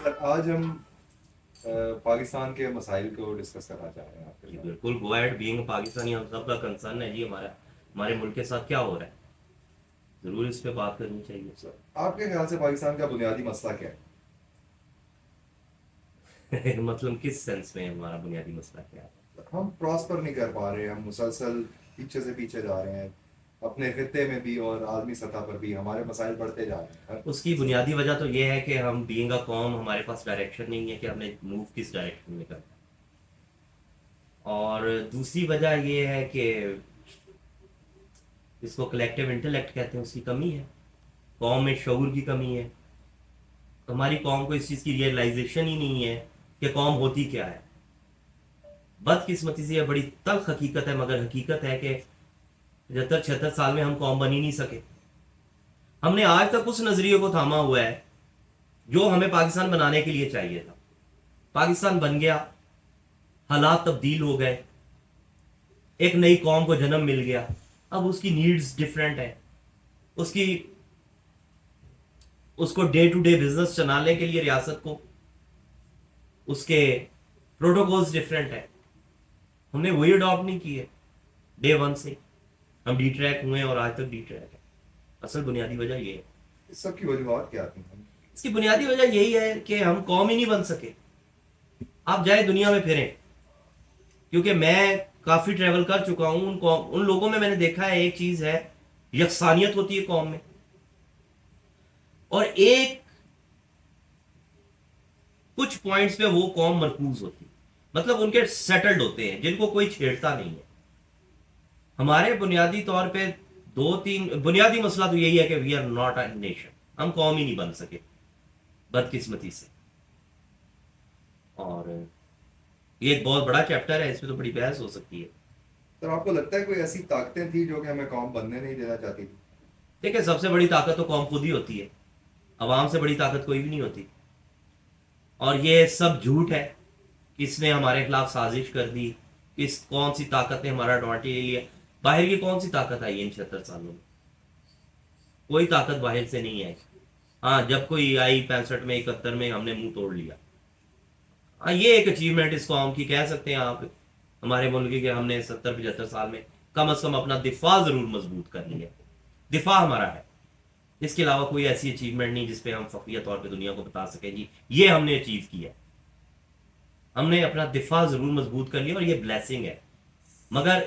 Sir आज हम पाकिस्तान के मसाइल को डिस्कस करना चाह रहे हैं आपके जी साथ। बिल्कुल, गो अहेड, बीइंग पाकिस्तानी हम सब का कंसर्न है जी। हमारे मुल्क के साथ क्या हो रहा है, जरूर इस पे बात करनी चाहिए। सर आपके ख्याल से पाकिस्तान का बुनियादी मसला क्या है? मतलब किस सेंस में हमारा बुनियादी मसला क्या है? हम प्रॉस्पर नहीं कर पा रहे हैं, हम मुसलसल पीछे से पीछे जा रहे हैं। अपने खित्ते में भी और आलमी सतह पर भी हमारे मसाइल बढ़ते जा रहे हैं। उसकी बुनियादी वजह तो ये है कि हम बीइंग अ कौम, हमारे पास डायरेक्शन नहीं है कि हमने मूव किस डायरेक्शन में करना है। और दूसरी वजह ये है कि इसको कलेक्टिव इंटेलेक्ट कहते हैं, उसकी कमी है। कौम में शऊर की कमी है। हमारी कौम को इस चीज़ की रियलाइजेशन ही नहीं है कि कौम होती क्या है। बदकिस्मती से यह बड़ी तल्ख हकीकत है, मगर हकीकत है कि 75-76 साल में हम कौम बन ही नहीं सके। हमने आज तक उस नजरिए को थामा हुआ है जो हमें पाकिस्तान बनाने के लिए चाहिए था। पाकिस्तान बन गया, हालात तब्दील हो गए, एक नई कौम को जन्म मिल गया। अब उसकी नीड्स डिफरेंट है। उसकी उसको डे टू डे बिजनेस चलाने के लिए रियासत को उसके प्रोटोकॉल्स डिफरेंट है। हमने वही अडॉप्ट नहीं किए डे वन से। हम डी ट्रैक हुए और आज तक डी ट्रैक है। असल बुनियादी वजह ये है। इस सब की वजूहत क्या थी? इसकी बुनियादी वजह यही है कि हम कौम ही नहीं बन सके। आप जाए दुनिया में फिरें, क्योंकि मैं काफी ट्रेवल कर चुका हूं। उन लोगों में मैंने देखा है, एक चीज है, यकसानियत होती है कौम में। और एक कुछ पॉइंट्स पे वो कौम मरकूज होती है, मतलब उनके सेटल्ड होते हैं, जिनको कोई छेड़ता नहीं है। हमारे बुनियादी तौर पे दो तीन बुनियादी मसला तो यही है कि we are not a nation. हम कौम ही नहीं बन सके, बदकिस्मती से। और ये एक बहुत बड़ा चैप्टर है, इसमें तो बड़ी बहस हो सकती है। सर आपको लगता है कोई ऐसी ताकतें थी जो कि हमें कौम बनने नहीं देना चाहती थी? देखिए, सबसे बड़ी ताकत तो कौम खुद ही होती है। अवाम से बड़ी ताकत कोई भी नहीं होती। और ये सब झूठ है। किसने हमारे खिलाफ साजिश कर दी, किस कौन सी ताकत ने हमारा एडवांटेज ले लिया? बाहर की कौन सी ताकत आई इन 76 सालों में? कोई ताकत बाहर से नहीं आई। हाँ, जब कोई आई 65 में, 71 में, हमने मुंह तोड़ लिया। हाँ, ये एक अचीवमेंट इस कौम की कह सकते हैं आप, हमारे मुल्क की, कि हमने 70-75 साल में कम अज कम अपना दिफा जरूर मजबूत कर लिया। दिफा हमारा है। इसके अलावा कोई ऐसी अचीवमेंट नहीं जिसपे हम फख्रिया तौर पे दुनिया को बता सके जी ये हमने अचीव किया। हमने अपना दिफा जरूर मजबूत कर लिया और ये ब्लेसिंग है। मगर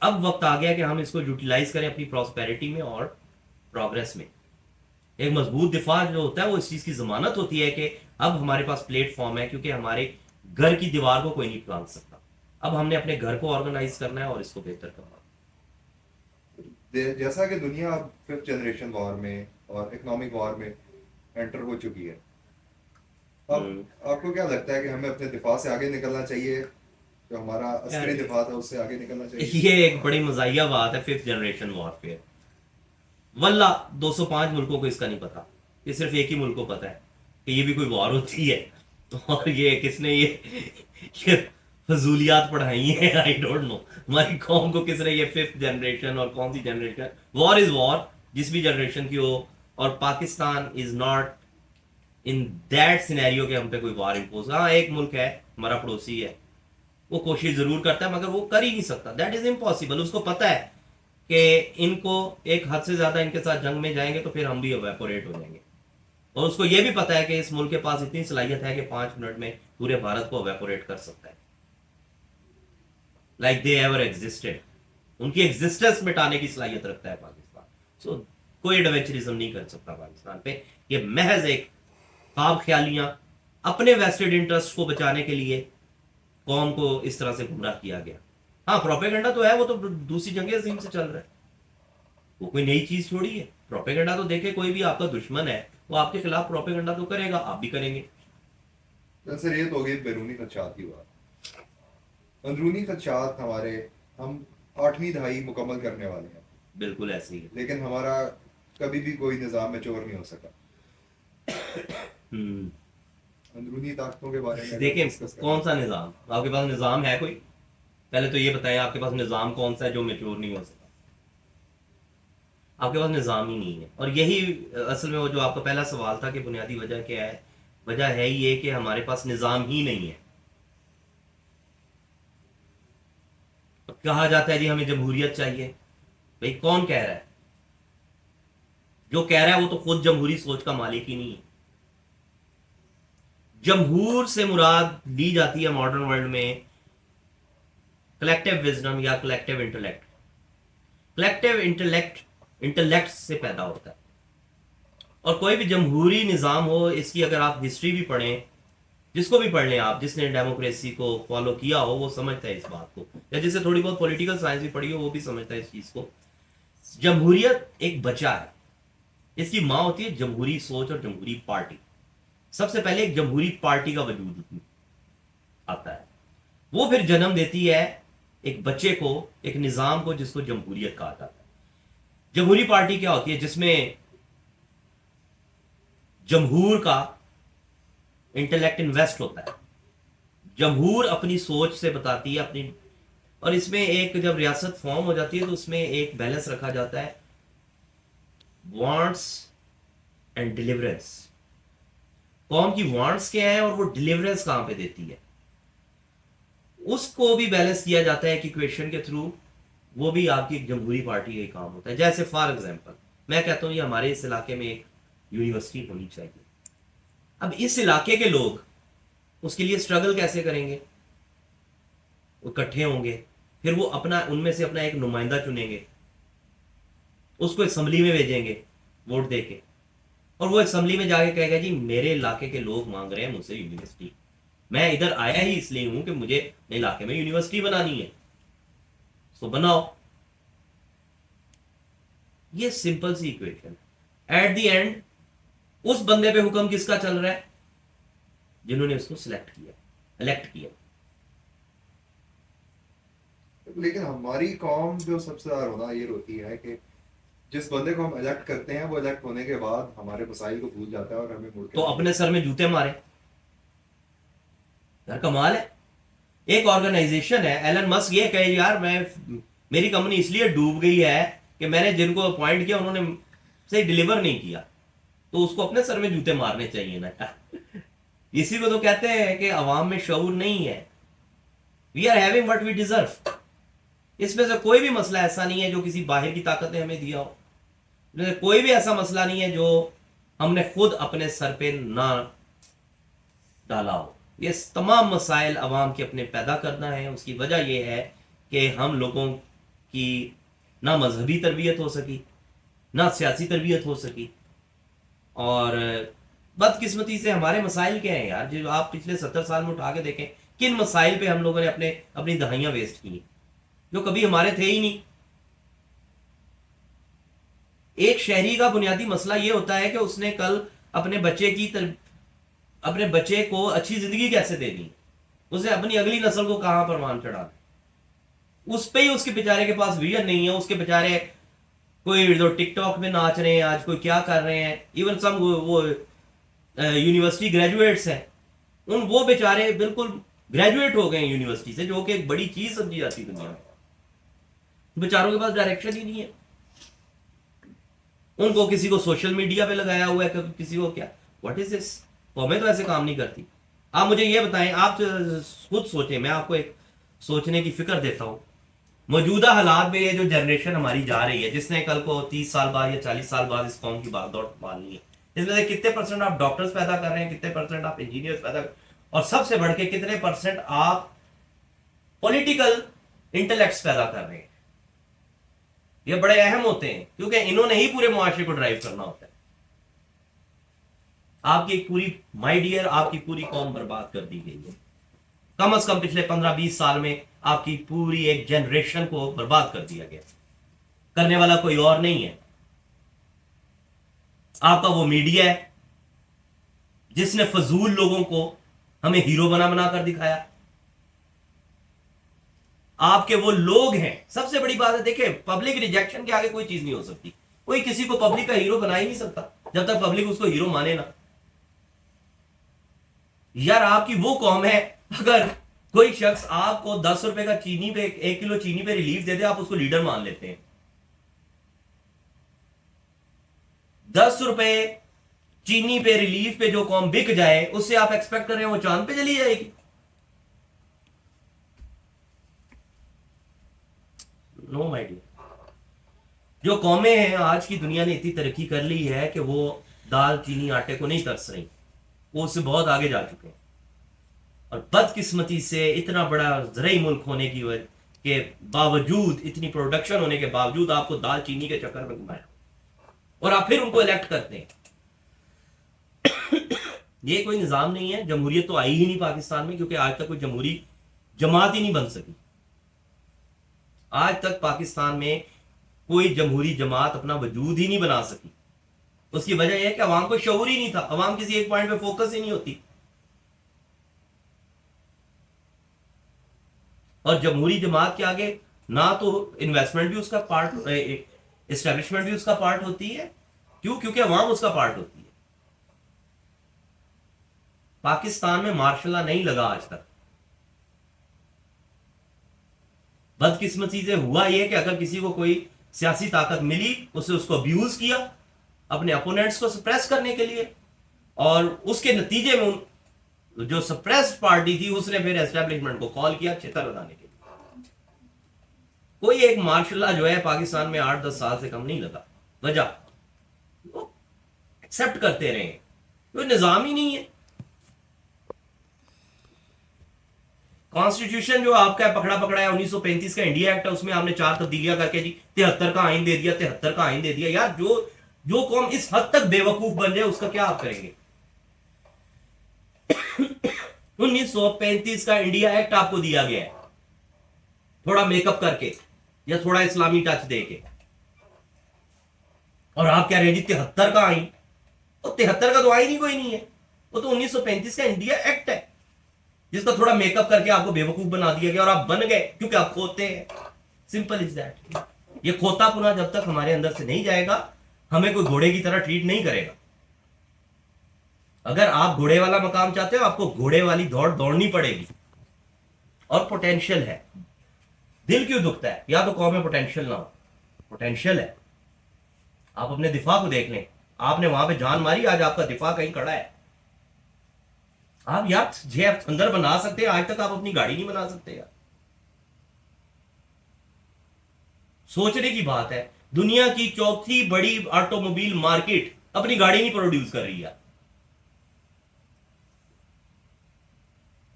अब वक्त आ गया कि हम इसको यूटिलाइज करें अपनी प्रॉस्पेरिटी में और प्रोग्रेस में। एक मजबूत दिफा जो होता है वो इस चीज की जमानत होती है कि अब हमारे पास प्लेटफॉर्म है, क्योंकि हमारे घर की दीवार को कोई नहीं टांग सकता। अब हमने अपने घर को ऑर्गेनाइज करना है और इसको बेहतर करना जैसा कि दुनिया अब फिफ्थ जनरेशन वॉर में और इकोनॉमिक वॉर में एंटर हो चुकी है, अब है। आपको क्या लगता है कि हमें अपने दिफा से आगे निकलना चाहिए? जो हमारा यार, अस्करी दिफा था उससे आगे निकलना चाहिए? ये एक बड़ी मजाहिया बात है, फिफ्थ जनरेशन वॉरफेयर। वल्ला 205 मुल्कों को इसका नहीं पता। ये सिर्फ एक ही मुल्क को पता है कि ये भी कोई वॉर होती है। और ये किसने ये फजूलियात पढ़ाई है, आई डोंट नो। हमारी कौम को किसने ये फिफ्थ जनरेशन और कौन सी जनरेशन, वॉर इज वॉर, जिस भी जनरेशन की हो। और Pakistan is not in that scenario के हम पे कोई वॉर इम्पोज। हाँ, एक मुल्क है, हमारा पड़ोसी है, वो कोशिश जरूर करता है, मगर वो कर ही नहीं सकता। That is impossible. उसको पता है कि इनको एक हद से ज्यादा इनके साथ जंग में जाएंगे तो फिर हम भी एवेपोरेट हो जाएंगे। और उसको ये भी पता है कि इस मुल्क के पास इतनी सलाहियत है कि 5 मिनट में पूरे भारत को एवेपोरेट कर सकता है, लाइक दे एवर एग्जिस्टेड। उनकी एग्जिस्टेंस मिटाने की सलाहियत रखता है पाकिस्तान। सो कोई एडवेंचरिज्म नहीं कर सकता पाकिस्तान पे। ये महज एक ख्वाब ख्यालियां, अपने वेस्टेड इंटरेस्ट को बचाने के लिए कौम को इस तरह से गुमराह किया गया। हाँ, प्रोपेगेंडा तो है, वो तो दूसरी जंग अजीम से चल रहा है। वो कोई नई चीज थोड़ी है। प्रोपेगेंडा तो देखे, कोई भी आपका दुश्मन है वो आपके खिलाफ प्रोपेगेंडा तो करेगा, आप भी करेंगे। सर ये तो हो गई बैरूनी खदशात की बात। अंदरूनी खदशात हमारे, हम 8वीं दहाई मुकम्मल करने वाले हैं, बिल्कुल ऐसे ही है। लेकिन हमारा कभी भी कोई निज़ाम में चोर नहीं हो सका। हम्म। अंदरूनी ताकतों के बारे में अगर देखें, डिस्कस करना कौन सा चाहें। निज़ाम आपके पास? निज़ाम है कोई? पहले तो ये बताएं, आपके पास निज़ाम कौन सा है जो मेच्योर नहीं हो सका? आपके पास निज़ाम ही नहीं है। और यही असल में वो जो आपका पहला सवाल था कि बुनियादी वजह क्या है, वजह है ये कि हमारे पास निज़ाम ही नहीं है। कहा जाता है जी हमें जमहूरियत चाहिए, भाई कौन कह रहा है? जो कह रहा है वो तो खुद जमहूरी सोच का मालिक ही नहीं है। जमहूर से मुराद ली जाती है मॉडर्न वर्ल्ड में कलेक्टिव विजडम या कलेक्टिव इंटेलेक्ट। कलेक्टिव इंटेलेक्ट से पैदा होता है। और कोई भी जमहूरी निज़ाम हो, इसकी अगर आप हिस्ट्री भी पढ़ें, जिसको भी पढ़ लें आप, जिसने डेमोक्रेसी को फॉलो किया हो वो समझता है इस बात को, या जिससे थोड़ी बहुत पॉलिटिकल साइंस भी पढ़ी हो वो भी समझता है इस चीज़ को। जमहूरियत एक बच्चा है, इसकी माँ होती है जमहूरी सोच और जमहूरी पार्टी। सबसे पहले एक जमहूरी पार्टी का वजूद आता है, वो फिर जन्म देती है एक बच्चे को, एक निज़ाम को जिसको जमहूरियत कहा जाता है। जमहूरी पार्टी क्या होती है? जिसमें जमहूर का इंटेलेक्ट इन्वेस्ट होता है, जमहूर अपनी सोच से बताती है अपनी, और इसमें एक जब रियासत फॉर्म हो जाती है तो उसमें एक बैलेंस रखा जाता है, वांट्स एंड डिलीवरेंस। कौम की वांट्स क्या है और वो डिलीवरेंस कहां पे देती है, उसको भी बैलेंस किया जाता है कि क्वेश्चन के थ्रू। वो भी आपकी एक जमहूरी पार्टी का ही काम होता है। जैसे फॉर एग्जांपल मैं कहता हूं ये हमारे इस इलाके में एक यूनिवर्सिटी होनी चाहिए। अब इस इलाके के लोग उसके लिए स्ट्रगल कैसे करेंगे? वो इकट्ठे होंगे, फिर वो अपना, उनमें से अपना एक नुमाइंदा चुनेंगे, उसको असेंबली में भेजेंगे वोट देके, और वो असेंबली में जाके कहेगा जी मेरे इलाके के लोग मांग रहे हैं मुझसे यूनिवर्सिटी, मैं इधर आया ही इसलिए हूं कि मुझे अपने इलाके में यूनिवर्सिटी बनानी है, तो बनाओ। ये सिंपल सी इक्वेशन। एट द एंड उस बंदे पे हुक्म किसका चल रहा है? जिन्होंने उसको सिलेक्ट किया, इलेक्ट किया। लेकिन हमारी कौम जो सबसे ज्यादा रोना ये रोती है कि जिस बंदे को हम इलेक्ट करते हैं वो इलेक्ट होने के बाद हमारे मसाइल को भूल जाता है और हमें मुड़ के तो अपने सर में जूते मारे। यार कमाल है। एक ऑर्गेनाइजेशन है, एलन मस्क ये कहे यार मेरी कंपनी इसलिए डूब गई है कि मैंने जिनको अपॉइंट किया उन्होंने सही डिलीवर नहीं किया, तो उसको अपने सर में जूते मारने चाहिए ना। इसी को तो कहते हैं कि अवाम में शऊर नहीं है। We are having what we deserve. इसमें से कोई भी मसला ऐसा नहीं है जो किसी बाहर की ताकत ने हमें दिया हो, कोई भी ऐसा मसला नहीं है जो हमने खुद अपने सर पे ना डाला हो। ये तमाम मसाइल अवाम के अपने पैदा करना है। उसकी वजह यह है कि हम लोगों की ना मजहबी तरबियत हो सकी, ना सियासी तरबियत हो सकी, और बदकिस्मती से हमारे मसाइल क्या हैं यार, जो आप पिछले 70 साल में उठा के देखें, किन मसाइल पे हम लोगों ने अपनी दहाइयां वेस्ट की जो कभी हमारे थे ही नहीं। एक शहरी का बुनियादी मसला यह होता है कि उसने कल अपने बच्चे को अच्छी जिंदगी कैसे देनी, उसे अपनी अगली नस्ल को कहां परवान चढ़ाना, उस पे ही उसके बेचारे के पास विजन नहीं है। उसके बेचारे कोई जो टिकटॉक में नाच रहे हैं आज, कोई क्या कर रहे हैं, इवन सम वो यूनिवर्सिटी ग्रेजुएट्स हैं, वो बेचारे बिल्कुल ग्रेजुएट हो गए हैं यूनिवर्सिटी से, जो कि एक बड़ी चीज समझी जाती दुनिया में। बेचारों के पास डायरेक्शन ही नहीं है। उनको किसी को सोशल मीडिया पे लगाया हुआ है, कभी किसी को क्या, व्हाट इज दिस। कौमें तो ऐसे काम नहीं करती। आप मुझे ये बताएं, आप खुद सोचें, मैं आपको एक सोचने की फिक्र देता हूं। मौजूदा हालात में ये जो जनरेशन हमारी जा रही है, जिसने कल को 30 साल बाद या 40 साल बाद इस कौम की बात दौड़ मारनी है, इसमें से कितने परसेंट आप डॉक्टर्स पैदा कर रहे हैं, कितने परसेंट आप इंजीनियर्स पैदा कर, और सबसे बढ़ के कितने परसेंट आप पॉलिटिकल इंटेलेक्ट्स पैदा कर रहे हैं। ये बड़े अहम होते हैं क्योंकि इन्होंने ही पूरे मुआशरे को ड्राइव करना होता है। आपकी पूरी, माय डियर, आपकी पूरी कौम बर्बाद कर दी गई है। कम से कम पिछले 15-20 साल में आपकी पूरी एक जनरेशन को बर्बाद कर दिया गया। करने वाला कोई और नहीं है, आपका वो मीडिया है जिसने फजूल लोगों को हमें हीरो बना कर दिखाया। आपके वो लोग हैं, सबसे बड़ी बात है, देखिए पब्लिक रिजेक्शन के आगे कोई चीज नहीं हो सकती। कोई किसी को पब्लिक का हीरो बना ही नहीं सकता जब तक पब्लिक उसको हीरो माने ना। यार आपकी वो कौम है, अगर कोई शख्स आपको 10 रुपए का चीनी पे, 1 किलो चीनी पे रिलीफ दे दे, आप उसको लीडर मान लेते हैं। 10 रुपए चीनी पे, रिलीफ पे जो कौम बिक जाए, उससे आप एक्सपेक्ट कर रहे हैं वो चांद पे चली जाएगी? No my dear. जो कौमें हैं, आज की दुनिया ने इतनी तरक्की कर ली है कि वो दाल चीनी आटे को नहीं तरस रही, वो उससे बहुत आगे जा चुके हैं। और बदकिस्मती से इतना बड़ा ज़रई मुल्क होने की वजह के बावजूद, इतनी प्रोडक्शन होने के बावजूद आपको दाल चीनी के चक्कर में घुमाया, और आप फिर उनको इलेक्ट करते हैं। ये कोई निज़ाम नहीं है। जमहूरियत तो आई ही नहीं पाकिस्तान में, क्योंकि आज तक कोई जमहूरी जमात ही नहीं बन सकी। आज तक पाकिस्तान में कोई जमहूरी जमात अपना वजूद ही नहीं बना सकी। उसकी वजह यह है कि अवाम को शऊर ही नहीं था, अवाम किसी एक पॉइंट पे फोकस ही नहीं होती। और जमहूरी जमात के आगे ना तो इन्वेस्टमेंट भी उसका पार्ट, एस्टेब्लिशमेंट भी उसका पार्ट होती है। क्यों? क्योंकि अवाम उसका पार्ट होती है। पाकिस्तान में मार्शल लॉ नहीं लगा आज तक। बदकिस्मती से हुआ यह कि अगर किसी को कोई सियासी ताकत मिली, उससे उसको अब्यूज किया अपने अपोनेंट्स को सप्रेस करने के लिए, और उसके नतीजे में जो सप्रेस्ड पार्टी थी उसने फिर एस्टेब्लिशमेंट को कॉल किया छितर बनाने के लिए। कोई एक मार्शल लॉ जो है पाकिस्तान में 8-10 साल से कम नहीं लगा। वजह वो एक्सेप्ट करते रहे, कोई निजाम ही नहीं है। कॉन्स्टिट्यूशन जो आपका पकड़ा पकड़ा है 1935 का इंडिया एक्ट है, उसमें आपने 4 तब्दीलियां करके जी 73 का आइन दे दिया, 73 का आइन दे दिया। यार जो कौम इस हद तक बेवकूफ बन जाए उसका क्या आप करेंगे? 1935 का इंडिया एक्ट आपको दिया गया है थोड़ा मेकअप करके या थोड़ा इस्लामी टच देके, और आप कह रहे हैं जी 73 का आइन। तो 73 का तो आइन ही कोई नहीं है, वो तो 1935 का इंडिया एक्ट है जिसका थोड़ा मेकअप करके आपको बेवकूफ बना दिया गया और आप बन गए क्योंकि आप खोते हैं। Simple is that. ये खोतापुना जब तक हमारे अंदर से नहीं जाएगा, हमें कोई घोड़े की तरह ट्रीट नहीं करेगा। अगर आप घोड़े वाला मकाम चाहते हो, आपको घोड़े वाली दौड़ दौड़नी पड़ेगी। और पोटेंशियल है। दिल क्यों दुखता है? या तो कौम में पोटेंशियल ना हो। पोटेंशियल है। आप अपने दिफा को देख लें, आपने वहां पे जान मारी, आज आपका दिफा कहीं खड़ा है। आप यार जे अंदर बना सकते हैं, आज तक आप अपनी गाड़ी नहीं बना सकते यार। सोचने की बात है, दुनिया की चौथी बड़ी ऑटोमोबाइल मार्केट अपनी गाड़ी नहीं प्रोड्यूस कर रही है,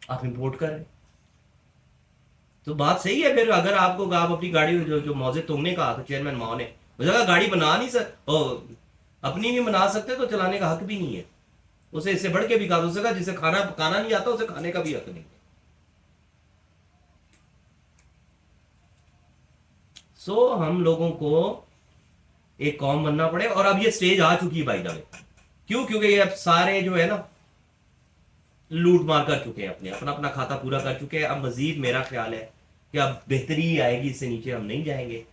आप इंपोर्ट कर रहे हैं। तो बात सही है। फिर अगर आपको आप अपनी गाड़ी जो मौजे तोड़ने का तो चेयरमैन माओ ने मुझे गाड़ी बना नहीं अपनी नहीं बना सकते तो चलाने का हक भी नहीं है। उसे इससे बढ़ के भी कहा सका, जिसे खाना पकाना नहीं आता उसे खाने का भी हक नहीं है। सो हम लोगों को एक कौम बनना पड़े, और अब ये स्टेज आ चुकी है भाई द वे। क्यों? क्योंकि ये अब सारे जो है ना लूट मार कर चुके हैं, अपना अपना खाता पूरा कर चुके हैं। अब मजीद मेरा ख्याल है कि अब बेहतरी आएगी, इससे नीचे हम नहीं जाएंगे।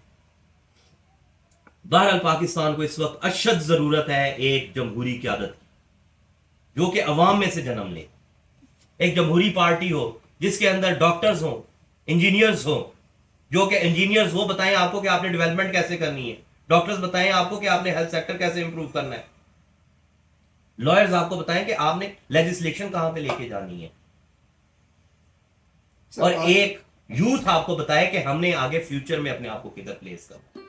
बहरहाल पाकिस्तान को इस वक्त अशद जरूरत है एक जमहूरी क़यादत की, जो कि अवाम में से जन्म ले। एक जमहूरी पार्टी हो जिसके अंदर डॉक्टर्स हो, इंजीनियर्स हो, जो कि इंजीनियर्स वो बताएं आपको कि आपने डेवलपमेंट कैसे करनी है, डॉक्टर्स बताएं आपको कि आपने हेल्थ सेक्टर कैसे इंप्रूव करना है, लॉयर्स आपको बताएं कि आपने लेजिस्लेशन कहां पे लेके जानी है, और एक यूथ आपको बताए कि हमने आगे फ्यूचर में अपने आप को किधर प्लेस करना।